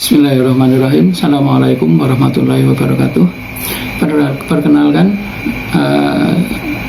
Bismillahirrahmanirrahim. Assalamualaikum warahmatullahi wabarakatuh. Perkenalkan,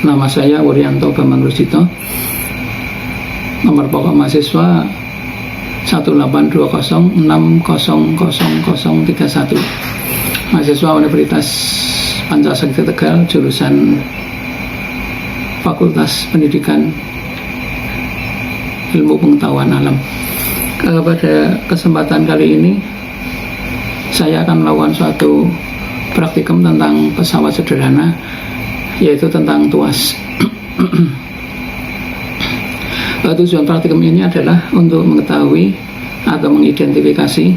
nama saya Wuryanto Bambang Rusdito. Nomor pokok mahasiswa 18206000031. Mahasiswa Universitas Pancasakti Tegal, jurusan Fakultas Pendidikan Ilmu Pengetahuan Alam. Pada kesempatan kali ini saya akan melakukan suatu praktikum tentang pesawat sederhana, yaitu tentang tuas. Tujuan praktikum ini adalah untuk mengetahui atau mengidentifikasi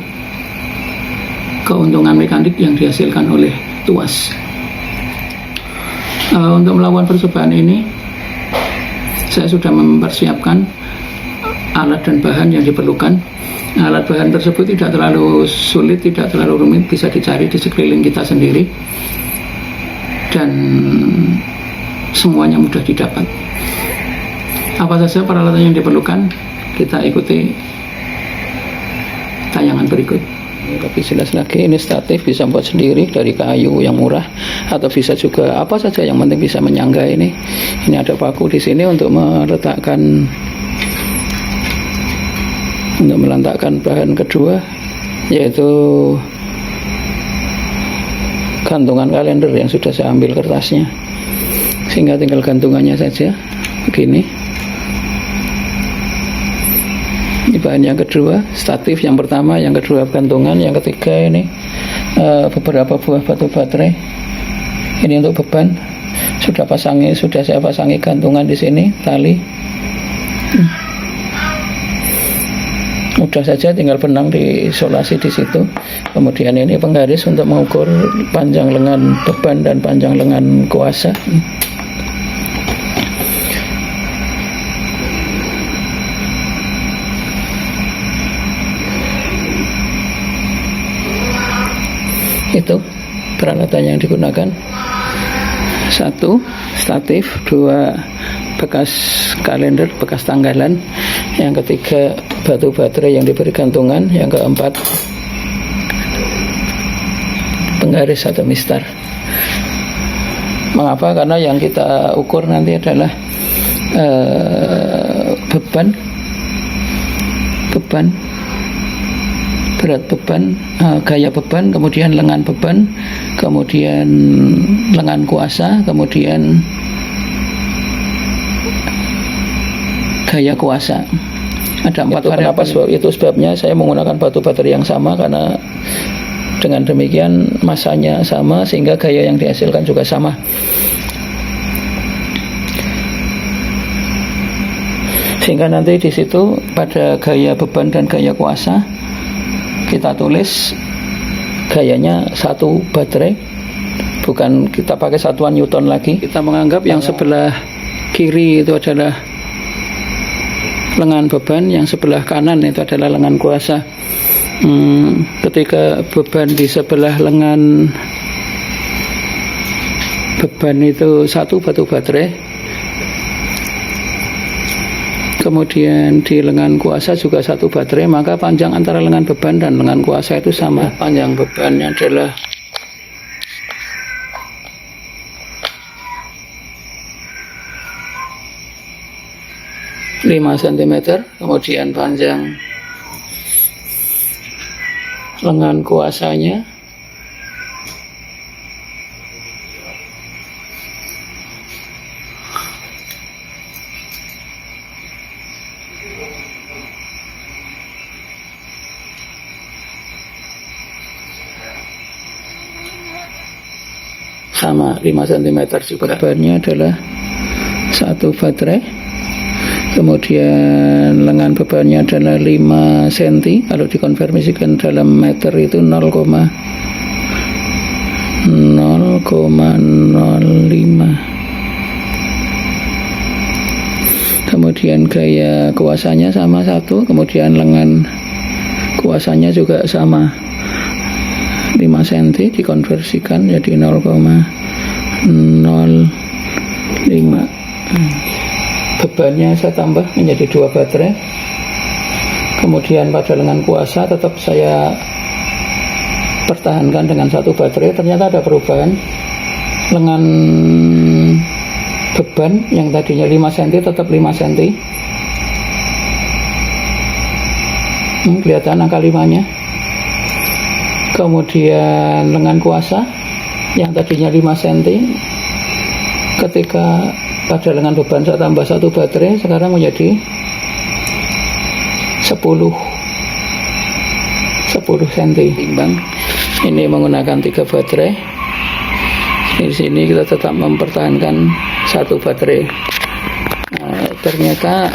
keuntungan mekanik yang dihasilkan oleh tuas. Untuk melakukan percobaan ini, saya sudah mempersiapkan alat dan bahan yang diperlukan. Alat bahan tersebut tidak terlalu sulit, tidak terlalu rumit, bisa dicari di sekeliling kita sendiri, dan semuanya mudah didapat. Apa saja peralatan yang diperlukan? Kita ikuti tayangan berikut. Lebih jelas lagi, ini statif bisa buat sendiri dari kayu yang murah, atau bisa juga apa saja, yang penting bisa menyangga ini. Ini ada paku di sini untuk meletakkan bahan kedua, yaitu gantungan kalender yang sudah saya ambil kertasnya, sehingga tinggal gantungannya saja begini. Ini bahan yang kedua, statif yang pertama, yang kedua gantungan, yang ketiga ini beberapa buah batu baterai. Ini untuk beban, sudah saya pasangi gantungan di sini, tali. Mudah saja, tinggal benang diisolasi di situ. Kemudian ini penggaris untuk mengukur panjang lengan beban dan panjang lengan kuasa. Itu peralatan yang digunakan. 1 statif, 2 bekas kalender, bekas tanggalan, yang ketiga batu baterai yang diberi gantungan, yang keempat penggaris atau mistar. Mengapa? Karena yang kita ukur nanti adalah beban, berat beban, gaya beban, kemudian lengan beban, kemudian lengan kuasa, kemudian gaya kuasa. Ada 4 variabel. Itu sebabnya saya menggunakan batu baterai yang sama, karena dengan demikian masanya sama, sehingga gaya yang dihasilkan juga sama. Sehingga nanti di situ pada gaya beban dan gaya kuasa kita tulis gayanya 1 baterai, bukan kita pakai satuan Newton lagi. Kita menganggap yang sebelah kiri itu adalah lengan beban, yang sebelah kanan itu adalah lengan kuasa. Ketika beban di sebelah lengan beban itu 1 batu baterai, kemudian di lengan kuasa juga 1 baterai, maka panjang antara lengan beban dan lengan kuasa itu sama. Panjang bebannya adalah 5 cm, kemudian panjang lengan kuasanya sama 5 cm juga. Bebannya adalah 1 baterai, kemudian lengan bebannya adalah 5 cm. Kalau dikonversikan dalam meter itu 0,05. Kemudian gaya kuasanya sama 1, kemudian lengan kuasanya juga sama 5 cm, dikonversikan jadi 0,05. Bebannya saya tambah menjadi 2 baterai. Kemudian pada lengan kuasa tetap saya pertahankan dengan satu baterai, ternyata ada perubahan. Lengan beban yang tadinya 5 cm tetap 5 cm. Kelihatan angka 5-nya. Kemudian lengan kuasa yang tadinya 5 cm, ketika pada lengan beban saya tambah satu baterai, sekarang menjadi 10 cm. Timbang ini menggunakan 3 baterai. Di sini kita tetap mempertahankan satu baterai. Ternyata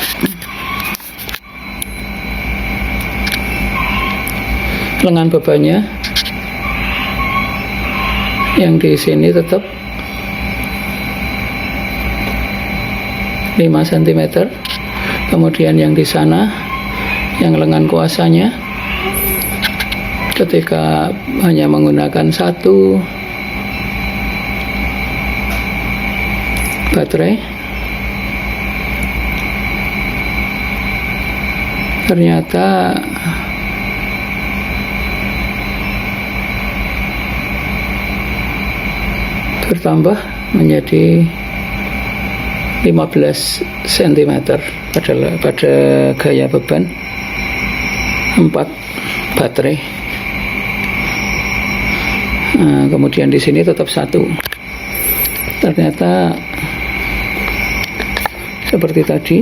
lengan bebannya yang di sini tetap 5 cm. Kemudian yang di sana, yang lengan kuasanya, ketika hanya menggunakan satu baterai, ternyata bertambah menjadi 15 cm pada gaya beban 4 baterai. Kemudian di sini tetap satu. Ternyata seperti tadi,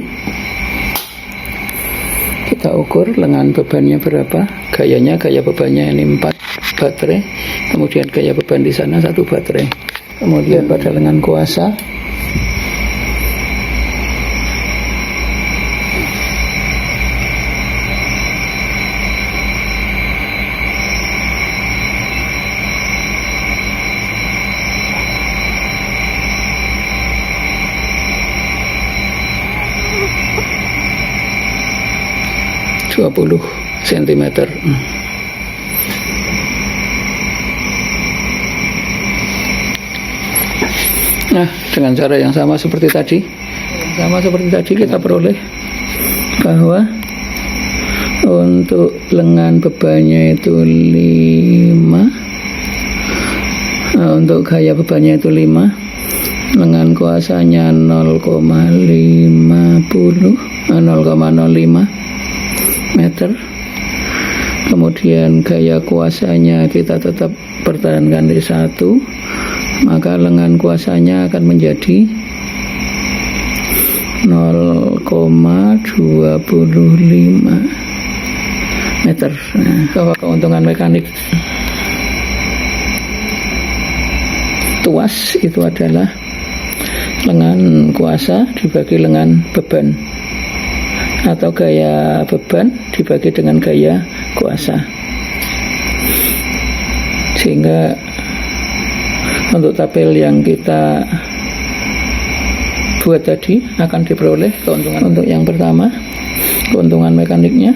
kita ukur lengan bebannya berapa, gaya bebannya ini 4 baterai, kemudian gaya beban di sana 1 baterai. Kemudian pada lengan kuasa (20 cm). Nah, dengan cara yang sama seperti tadi, kita peroleh bahwa untuk lengan bebannya itu 5, untuk gaya bebannya itu 5, lengan kuasanya 0,05 meter. Kemudian gaya kuasanya kita tetap pertahankan di 1, maka lengan kuasanya akan menjadi 0,25 meter. Bahwa keuntungan mekanik tuas itu adalah lengan kuasa dibagi lengan beban, atau gaya beban dibagi dengan gaya kuasa, sehingga untuk tabel yang kita buat tadi akan diperoleh keuntungan. Untuk yang pertama, keuntungan mekaniknya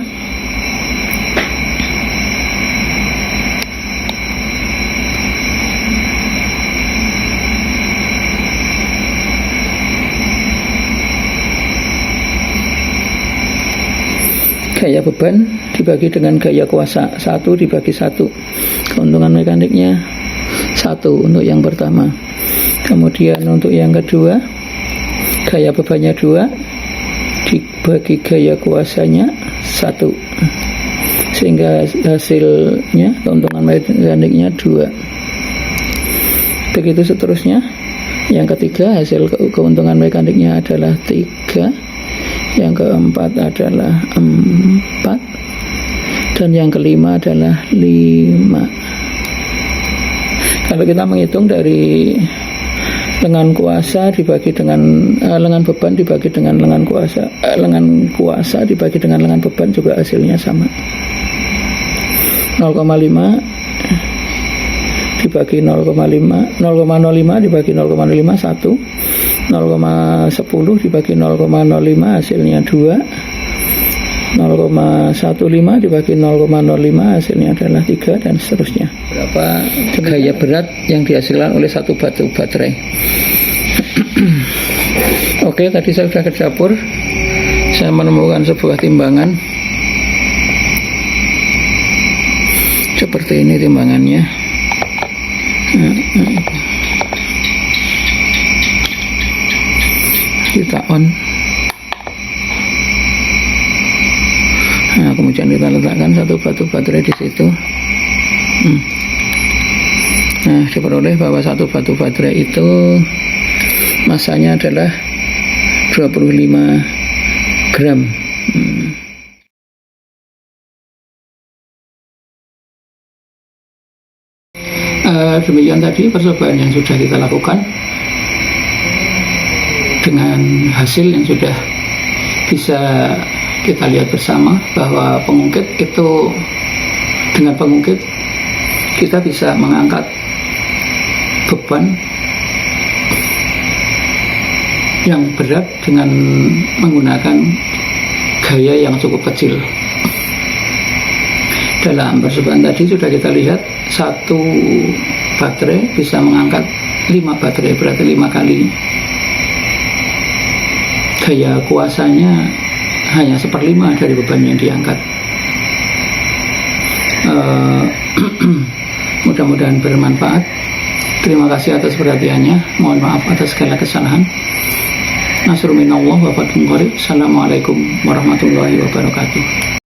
gaya beban dibagi dengan gaya kuasa, 1 dibagi 1. Keuntungan mekaniknya 1 untuk yang pertama. Kemudian untuk yang kedua, gaya bebannya 2 dibagi gaya kuasanya 1, sehingga hasilnya keuntungan mekaniknya 2. Begitu seterusnya. Yang ketiga, hasil keuntungan mekaniknya adalah 3. Yang keempat adalah 4, dan yang kelima adalah 5. Kalau kita menghitung dari lengan kuasa dibagi dengan lengan beban dibagi dengan lengan kuasa dibagi dengan lengan beban juga hasilnya sama. 0,5 dibagi 0,05 dibagi 0,05 1, 0,10 dibagi 0,05 hasilnya 2, 0,15 dibagi 0,05 hasilnya adalah 3, dan seterusnya. Berapa gaya berat yang dihasilkan oleh satu baterai. Oke, tadi saya sudah ke dapur, saya menemukan sebuah timbangan Seperti ini timbangannya. Kita on. Nah, kemudian kita letakkan satu batu baterai di situ. Nah, diperoleh bahwa satu batu baterai itu masanya adalah 25 gram. Demikian tadi percobaan yang sudah kita lakukan dengan hasil yang sudah bisa kita lihat bersama, bahwa pengungkit itu, dengan pengungkit kita bisa mengangkat beban yang berat dengan menggunakan gaya yang cukup kecil. Dalam percobaan tadi sudah kita lihat satu baterai bisa mengangkat 5 baterai, berarti 5 kali. Gaya kuasanya hanya 1/5 dari beban yang diangkat. Mudah-mudahan bermanfaat. Terima kasih atas perhatiannya. Mohon maaf atas segala kesalahan. Nasrul minallah wa fathun qarib. Assalamualaikum warahmatullahi wabarakatuh.